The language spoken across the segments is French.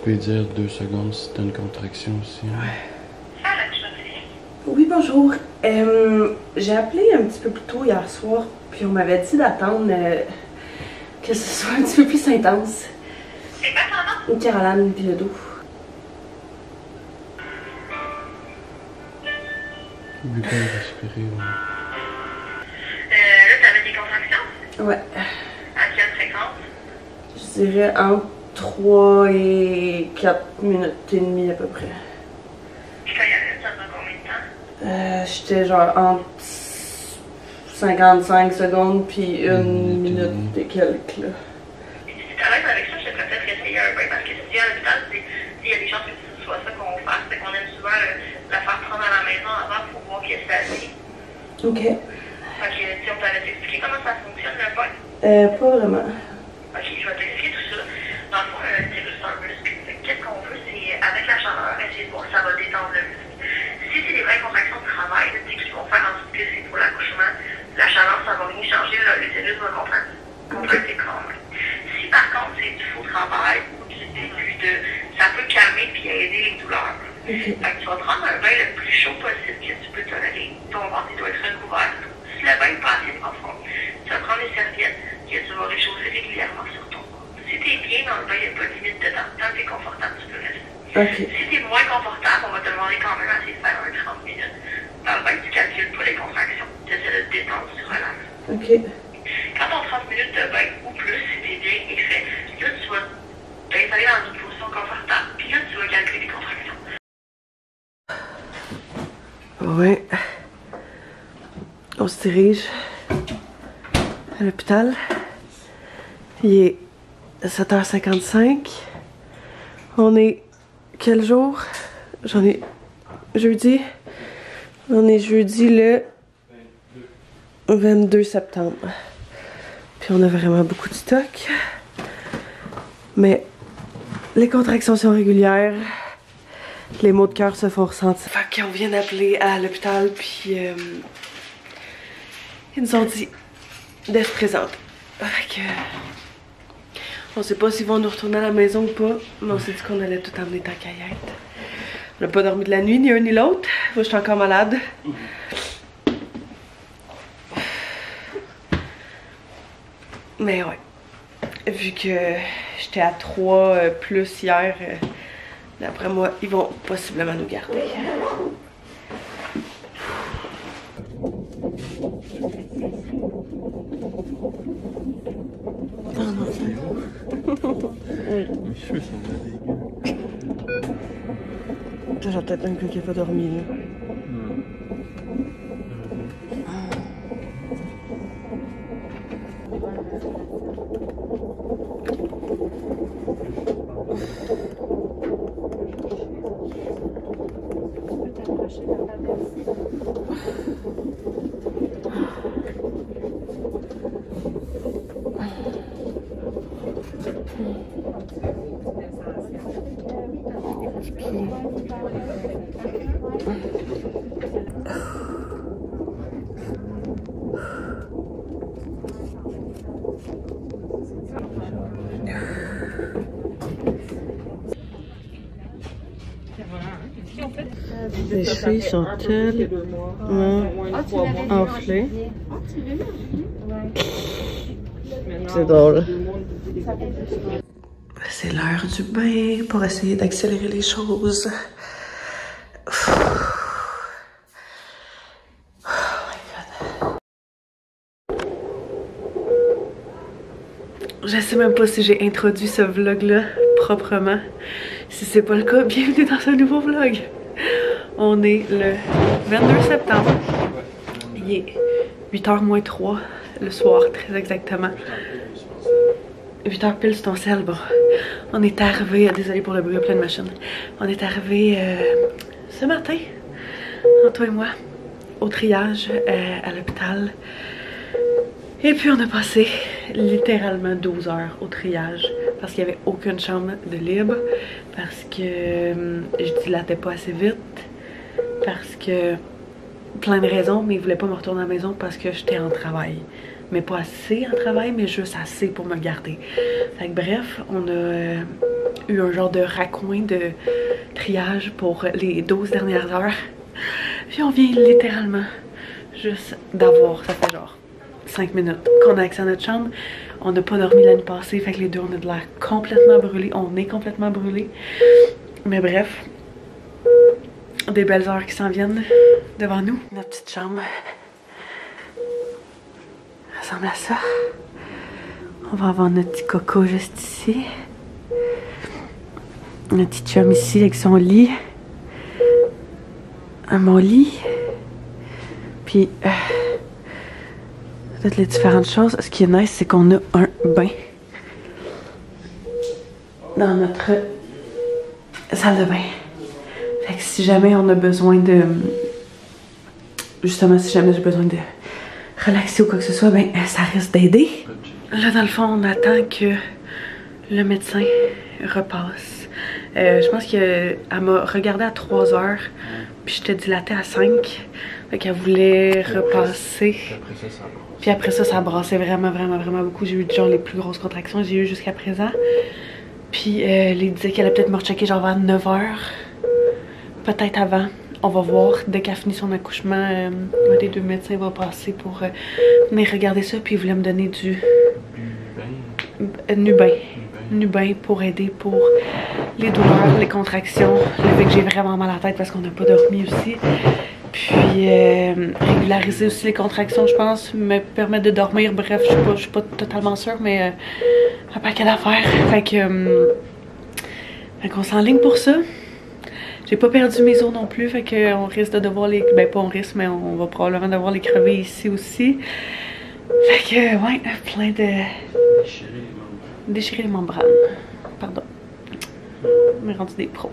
peux dire 2 secondes si t'as une contraction aussi. Hein? Oui, bonjour. J'ai appelé un petit peu plus tôt hier soir, puis on m'avait dit d'attendre que ce soit un petit peu plus intense. C'est quoi ton nom? Caroline Bilodeau. Oublie pas de respirer. Ouais. Là, t'avais des contractions? Ouais. À quelle fréquence? Je dirais entre 3 et 4 minutes et demie à peu près. Puis quand il y avait, ça dure combien de temps? J'étais genre entre 55 secondes puis une minute et quelques là. Et si tu t'arrêtes avec ça, je te ferais peut-être essayer un peu parce que si tu es à l'hôpital, il y a des chances que ce soit ça qu'on fasse. C'est qu'on aime souvent la faire prendre à la maison avant pour voir qu'elle s'agit. Ok. Fait que si on t'avait expliqué comment ça fonctionne le point. Pas vraiment. Ok, je vais t'expliquer tout ça. Dans le fond, c'est juste un muscle. Qu'est-ce qu'on veut, c'est avec la chaleur, essayer de voir si ça va détendre le muscle. Si c'est des vraies contractions de travail, tu sais, qui vont faire en sorte que c'est pour l'accouchement, la chaleur, ça va rien changer, l'utérus va contracter quand même. Si par contre c'est du faux travail ou du début de, ça peut calmer puis aider les douleurs. Okay. Fait que tu vas prendre un bain le plus chaud possible que tu peux tolérer. Ton ventre doit être recouvert. Si le bain est pas assez profond, tu vas prendre des serviettes que tu vas réchauffer régulièrement sur ton corps. Si tu es bien dans le bain, il n'y a pas de limite de temps. Tant que tu es confortable, tu peux rester. Okay. Si tu es moins confortable, on va te demander quand même d'essayer de faire un 30 minutes. Dans le bain, tu calcules pas les contractions. Tu essaies de te détendre, tu relaxes. Ok. Quand ton 30 minutes de bain ou plus, si tu es bien et fait, là, tu vas t'installer dans une position confortable. Puis là, tu vas calculer les contractions. Ouais. On se dirige à l'hôpital. Il est 7h55. On est quel jour? J'en ai jeudi. On est jeudi le 22 septembre. Puis on a vraiment beaucoup de stock. Mais les contractions sont régulières. Les maux de cœur se font ressentir. Fait qu'on vient d'appeler à l'hôpital, puis ils nous ont dit de se présenter. Fait que on sait pas s'ils vont nous retourner à la maison ou pas, mais on s'est dit qu'on allait tout emmener ta caillette. On n'a pas dormi de la nuit, ni un ni l'autre. Moi, je suis encore malade. Mais ouais. Vu que j'étais à 3 plus hier, d'après moi, ils vont possiblement nous garder. Ah non, Mes cheveux sont dégueux. j'ai peut-être un coup qui n'a pas dormi là. Les chevilles sont tellement enflées. C'est drôle. C'est l'heure du bain pour essayer d'accélérer les choses. Je sais même pas si j'ai introduit ce vlog-là proprement. Si c'est pas le cas, bienvenue dans ce nouveau vlog. On est le 22 septembre. Il est 8h moins 3 le soir, très exactement. 8h pile sur ton sel, bon. On est arrivé, désolé pour le bruit, plein de machines. On est arrivé ce matin, toi et moi, au triage à l'hôpital. Et puis on a passé littéralement 12 heures au triage parce qu'il n'y avait aucune chambre de libre, parce que je dilatais pas assez vite, parce que plein de raisons, mais il voulait pas me retourner à la maison parce que j'étais en travail. Mais pas assez en travail, mais juste assez pour me garder. Fait que bref, on a eu un genre de raccoin de triage pour les 12 dernières heures. Puis on vient littéralement juste d'avoir, ça fait genre 5 minutes qu'on a accès à notre chambre. On n'a pas dormi la nuit passée, fait que les deux on a de l'air complètement brûlés. On est complètement brûlés. Mais bref, des belles heures qui s'en viennent devant nous. Notre petite chambre ressemble à ça. On va avoir notre petit coco juste ici. Notre petit chum ici avec son lit. Mon lit. Puis toutes les différentes choses. Ce qui est nice, c'est qu'on a un bain dans notre salle de bain. Fait que si jamais on a besoin de... Justement, si jamais j'ai besoin de relaxer ou quoi que ce soit, ben ça risque d'aider. Là, dans le fond, on attend que le médecin repasse. Je pense qu'elle m'a regardé à 3 heures, puis j'étais dilatée à 5. Fait qu'elle voulait repasser. Puis après ça, ça brassait vraiment beaucoup. J'ai eu genre les plus grosses contractions que j'ai eues jusqu'à présent. Puis elle disait qu'elle allait peut-être me rechecker genre vers 9 heures. Peut-être avant. On va voir. Dès qu'elle finit son accouchement, un des deux médecins va passer pour venir regarder ça. Puis il voulait me donner du Nubin pour aider pour les douleurs, les contractions. Le fait que j'ai vraiment mal à la tête parce qu'on n'a pas dormi aussi. Puis régulariser aussi les contractions, je pense, me permettre de dormir. Bref, je suis pas totalement sûre, mais un paquet d'affaires. Fait qu'on s'enligne pour ça. J'ai pas perdu mes os non plus, fait qu'on risque de devoir les... Ben pas on risque, mais on va probablement devoir les crever ici aussi. Fait que, ouais, plein de... Déchirer les membranes. Pardon. On est rendu des pros.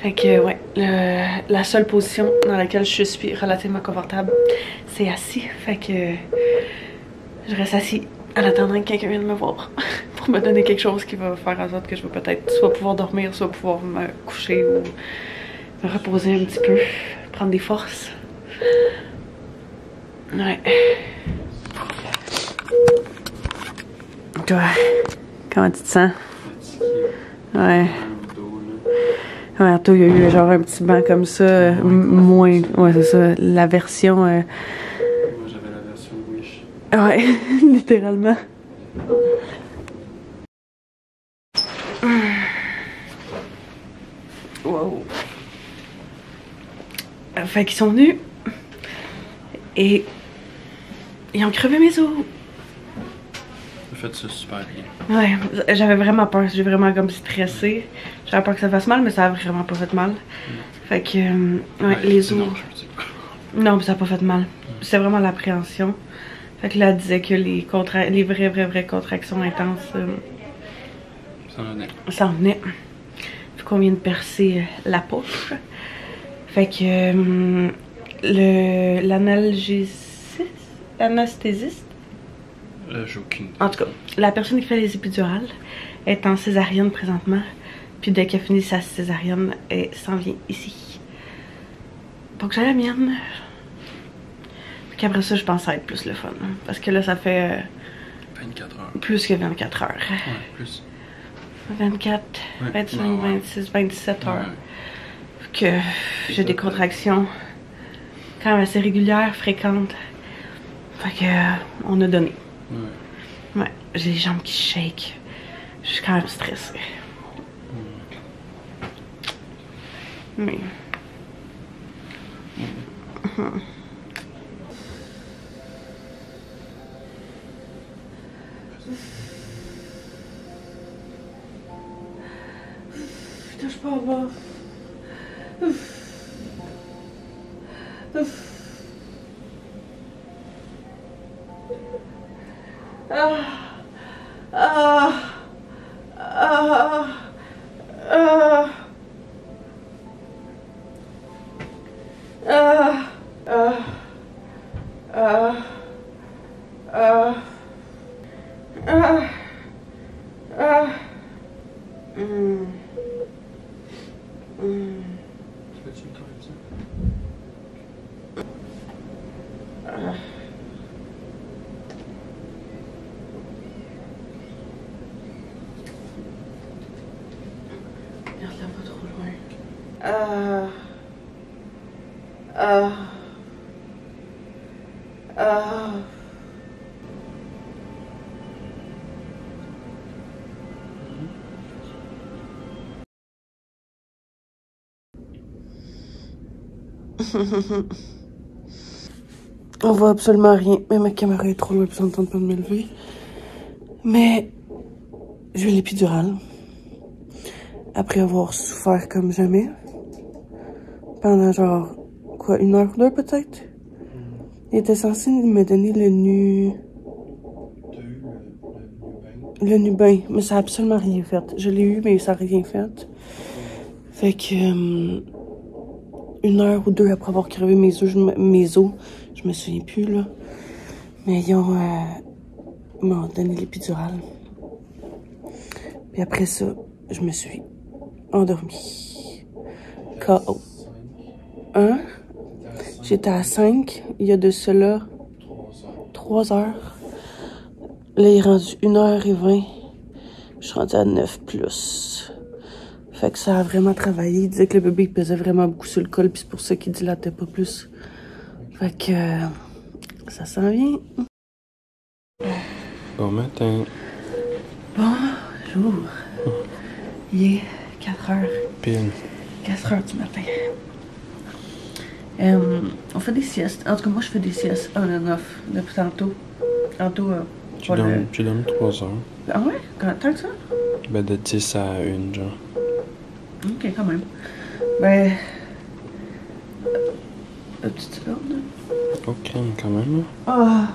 Fait que, ouais, la seule position dans laquelle je suis relativement confortable, c'est assis. Fait que je reste assis en attendant que quelqu'un vienne me voir pour me donner quelque chose qui va faire en sorte que je vais peut-être soit pouvoir dormir, soit pouvoir me coucher ou me reposer un petit peu, prendre des forces. Ouais. Toi, comment tu te sens? Ouais. Ouais, toi, il y a eu genre un petit banc comme ça, moins. Ouais, c'est ça. La version. Moi, j'avais la version Wish. Ouais, littéralement. Wow. Fait qu'ils sont venus et ils ont crevé mes os. Fait ça super bien. Ouais, j'avais vraiment peur, j'ai vraiment comme stressé. J'avais peur que ça fasse mal, mais ça a vraiment pas fait mal. Fait que, ouais, les os. Non, mais ça a pas fait mal. C'est vraiment l'appréhension. Fait que là, elle disait que les vraies contractions intenses, ça en venait. Fait qu'on vient de percer la poche. Fait que, l'anesthésiste. J'ai aucune idée. En tout cas, la personne qui fait les épidurales est en césarienne présentement. Puis dès qu'elle finit sa césarienne, elle s'en vient ici. Pour que j'ai la mienne. Puis qu'après ça, je pense que ça va être plus le fun. Parce que là, ça fait 24 heures. Plus que 24 heures. Ouais, plus. 24, ouais, 25, ouais, 26, 27 heures. Ouais. Que j'ai des contractions quand même assez régulières, fréquentes. Fait que on a donné. Ouais. Ouais, j'ai les jambes qui shake. Je suis quand même stressée. Oui. Touche pas en bas. On voit absolument rien, mais ma caméra est trop loin, puis ça ne tente pas de m'élever. Mais j'ai eu l'épidurale. Après avoir souffert comme jamais. Pendant genre, quoi, 1 heure ou 2 peut-être? Il était censé me donner le Nubain, mais ça n'a absolument rien fait. Je l'ai eu, mais ça n'a rien fait. Fait que 1 heure ou 2 après avoir crevé mes os, je me souviens plus là. Mais ils m'ont donné l'épidurale. Puis après ça, je me suis endormie. KO. Hein? J'étais à 5, il y a de cela 3 heures. Là, il est rendu 1h20. Je suis rendue à 9+. Fait que ça a vraiment travaillé. Il disait que le bébé il pesait vraiment beaucoup sur le col, puis c'est pour ça qu'il dilatait pas plus. Fait que ça s'en vient. Bon matin. Bonjour. Il est 4 heures. Pile. 4 heures du matin. On fait des siestes. En tout cas, moi, je fais des siestes on and off depuis tantôt. Tantôt, Tu donnes 3 heures. Ah ouais? Tant que ça? Ben, de 10 à 1, genre. Ok, quand même. Ben... Un petit seconde. Ok, quand même. Ah.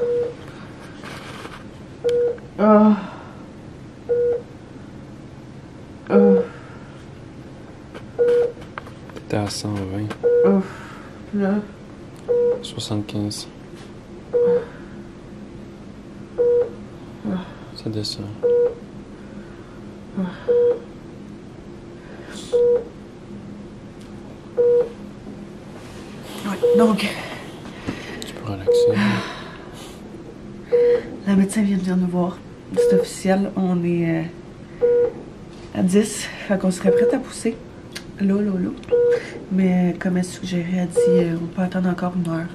Ah. Ah. T'étais à 120. Là. 75. Ça descend. Ouais, donc... Tu peux relaxer. La médecin vient de venir nous voir. C'est officiel, on est à 10. Fait qu'on serait prête à pousser. Là. Mais comme elle suggérait, elle dit on peut attendre encore 1 heure.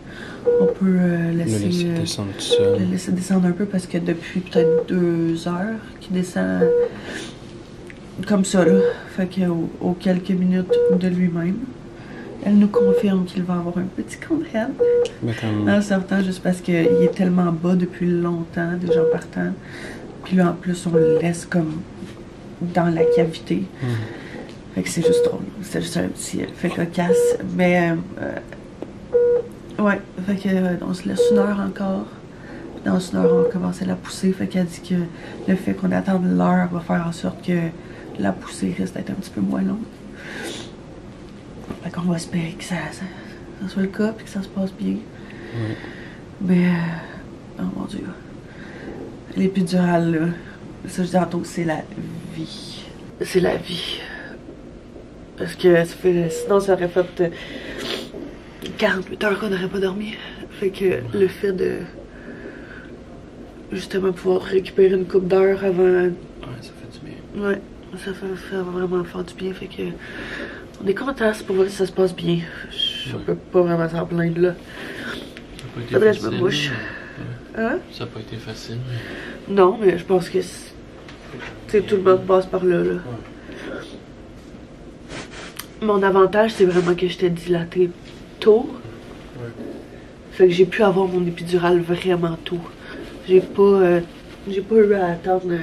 On peut laisser... Le laisser descendre tout seul. Le laisser descendre un peu parce que depuis peut-être 2 heures qu'il descend comme ça là. Fait qu'aux quelques minutes de lui-même, elle nous confirme qu'il va avoir un petit contrat. En sortant, juste parce qu'il est tellement bas depuis longtemps, déjà en partant. Puis là, en plus, on le laisse comme dans la cavité. Fait que c'est juste drôle. C'est juste un petit fait cocasse. Mais, ouais. Fait que, on se laisse 1 heure encore. Puis dans 1 heure, on va commencer la poussée. Fait qu'elle dit que le fait qu'on attende l'heure va faire en sorte que la poussée risque d'être un petit peu moins longue. Fait qu'on va espérer que ça soit le cas, puis que ça se passe bien. Mais, oh mon Dieu. L'épidurale, là, ça je dis tantôt, c'est la vie. C'est la vie. Parce que sinon ça aurait fait 48 heures qu'on n'aurait pas dormi. Fait que le fait de justement pouvoir récupérer une couple d'heures avant... Ouais, ça fait du bien. Ouais, ça va vraiment faire du bien. Fait que on est content, c'est pour vrai que ça se passe bien. Je peux pas vraiment s'en plaindre là. Faudrait que je me bouche. Hein? Ça n'a pas été facile. Non, mais je pense que tout le monde passe par là. Mon avantage, c'est vraiment que j'étais dilatée tôt. Fait que j'ai pu avoir mon épidurale vraiment tôt. J'ai pas eu à attendre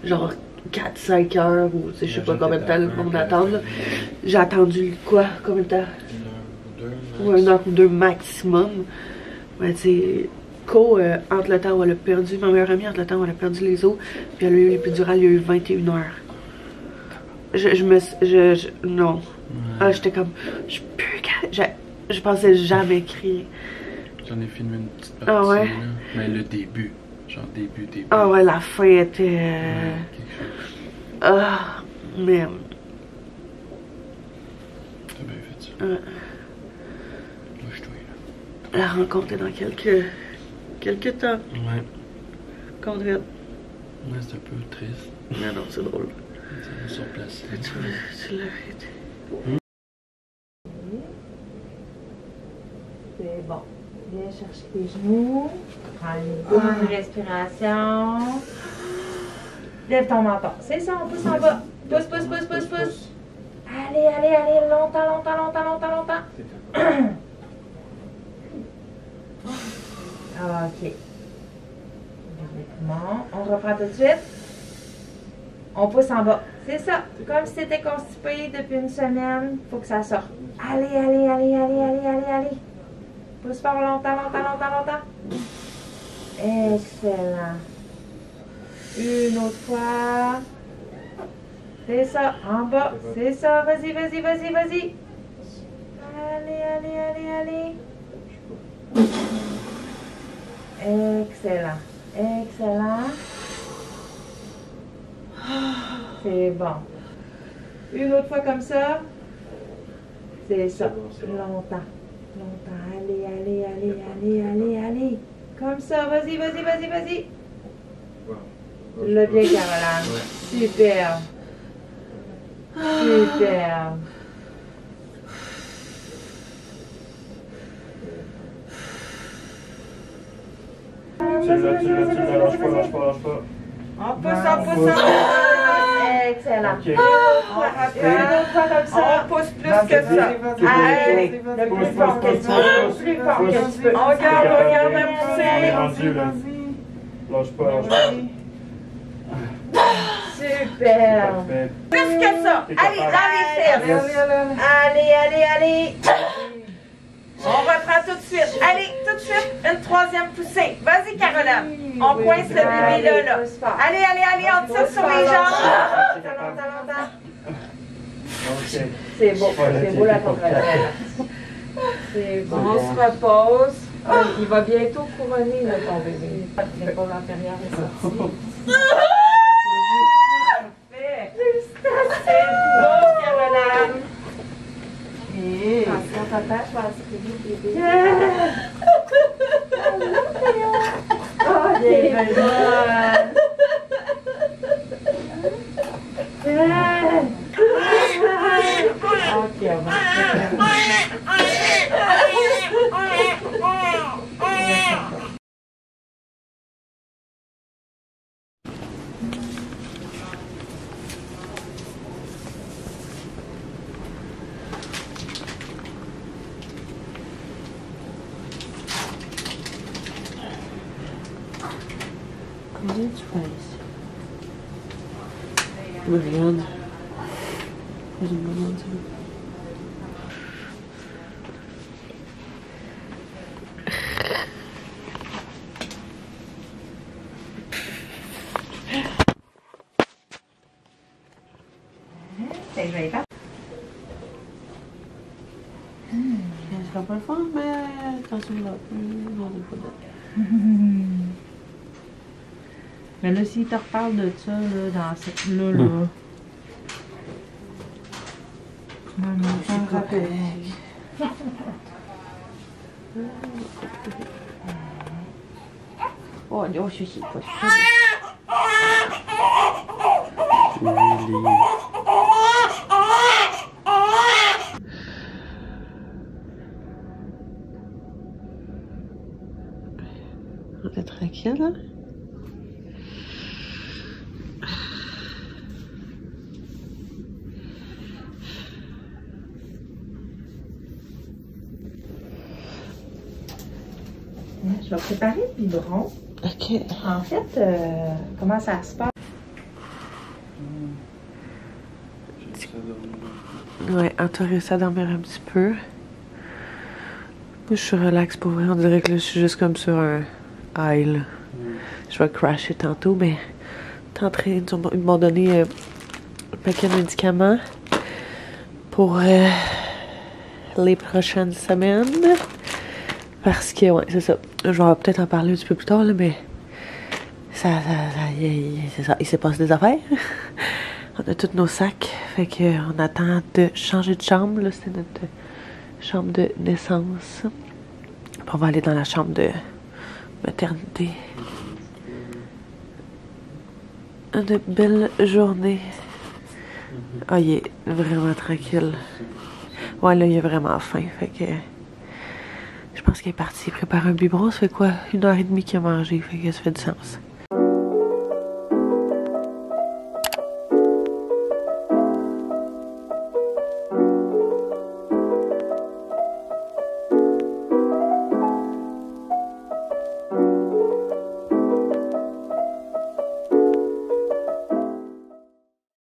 genre 4-5 heures ou je sais pas combien de temps le monde attend. J'ai attendu quoi? Combien de temps? 1 heure ou 2 max. 1 heure ou 2 maximum. Mais tu sais, Co, entre le temps où elle a perdu, ma meilleure amie, entre le temps où elle a perdu les os, puis elle a eu l'épidurale, il y a eu 21 heures. Non. Ah, j'étais comme, je pensais jamais crier. J'en ai filmé une petite partie. Ah ouais? Là. Mais le début. Genre début. Ah ouais, la fin était... quelque chose. Ah, mais... T'as bien fait ça. Moi, je dois là. La rencontre est dans quelques temps. Ouais. Conrad. Ouais, c'est un peu triste. Mais non, c'est drôle. Ça nous surplace. Tu l'arrêtes. C'est bon. Viens chercher tes genoux. Prends une bonne respiration. Lève ton menton. C'est ça, on pousse en bas. Pousse, pousse, pousse, pousse, pousse. Allez, allez, allez. Longtemps, longtemps, longtemps, longtemps, longtemps. OK. On reprend tout de suite. On pousse en bas. C'est ça. Comme si c'était constipé depuis une semaine. Il faut que ça sorte. Allez, allez, allez, allez, allez, allez, allez. Pousse fort longtemps, longtemps, longtemps, longtemps. Excellent. Une autre fois. C'est ça. En bas. C'est ça. Vas-y, vas-y, vas-y, vas-y. Allez, allez, allez, allez. Excellent. Excellent. C'est bon. Une autre fois comme ça. C'est ça. Longtemps. Longtemps. Allez, allez, allez, allez, allez, allez. Comme ça. Vas-y, vas-y, vas-y, vas-y. Le bien, Caroline. Super. Super. Tu l'as, lâche pas, lâche pas, lâche pas. On pousse, on pousse, on pousse. Excellent. Ok. Une autre fois comme ça. On pousse plus que ça. Allez, le plus fort que tu peux. Plus fort que tu peux. On regarde même On est pousser. rendu là. Lâche pas, lâche pas. Super. Parfait. Plus que ça. Allez, dans les fesses. Allez, allez, allez. On reprend tout de suite. Allez, tout de suite, une troisième poussée. Vas-y, Caroline. On coince le bébé là. Allez, allez, allez, on tire sur les jambes. Ok. C'est beau, c'est beau la contraction. C'est beau. On se repose. Il va bientôt couronner là, ton bébé. L'épaule antérieure est sortie. Parfait. C'est beau, Caroline. Attention, papa, je vais aspirer le bébé. Oh, des bonnes. Ok, on va. Combien tu pèses? Regarde. Je me demande ça. C'est joli, pas? Je vais pas le faire, mais attention là. Non, pas de... Mais là, s'il te reparle de ça, là, dans cette là. Maman, je suis pas Oh, je suis pas sûre. On est tranquille, là? Je vais préparer le biberon. Ok. En fait, comment ça se passe? Ouais, Anto réussit à dormir un petit peu. Moi, je suis relax pour vrai. On dirait que là, je suis juste comme sur un high, là. Je vais crasher tantôt, mais t'es en train, ils m'ont donné un paquet de médicaments pour les prochaines semaines. Parce que, ouais, c'est ça. Je vais peut-être en parler un petit peu plus tard, là, mais c'est ça, il s'est passé des affaires. On a tous nos sacs, fait qu'on attend de changer de chambre, là, c'est notre chambre de naissance. Puis on va aller dans la chambre de maternité. Une belle journée. Ah, il est vraiment tranquille. Ouais, là, il a vraiment faim, fait que je pense qu'elle est partie préparer un biberon. Ça fait quoi? 1h30 qu'il a mangé. Fait que ça fait du sens.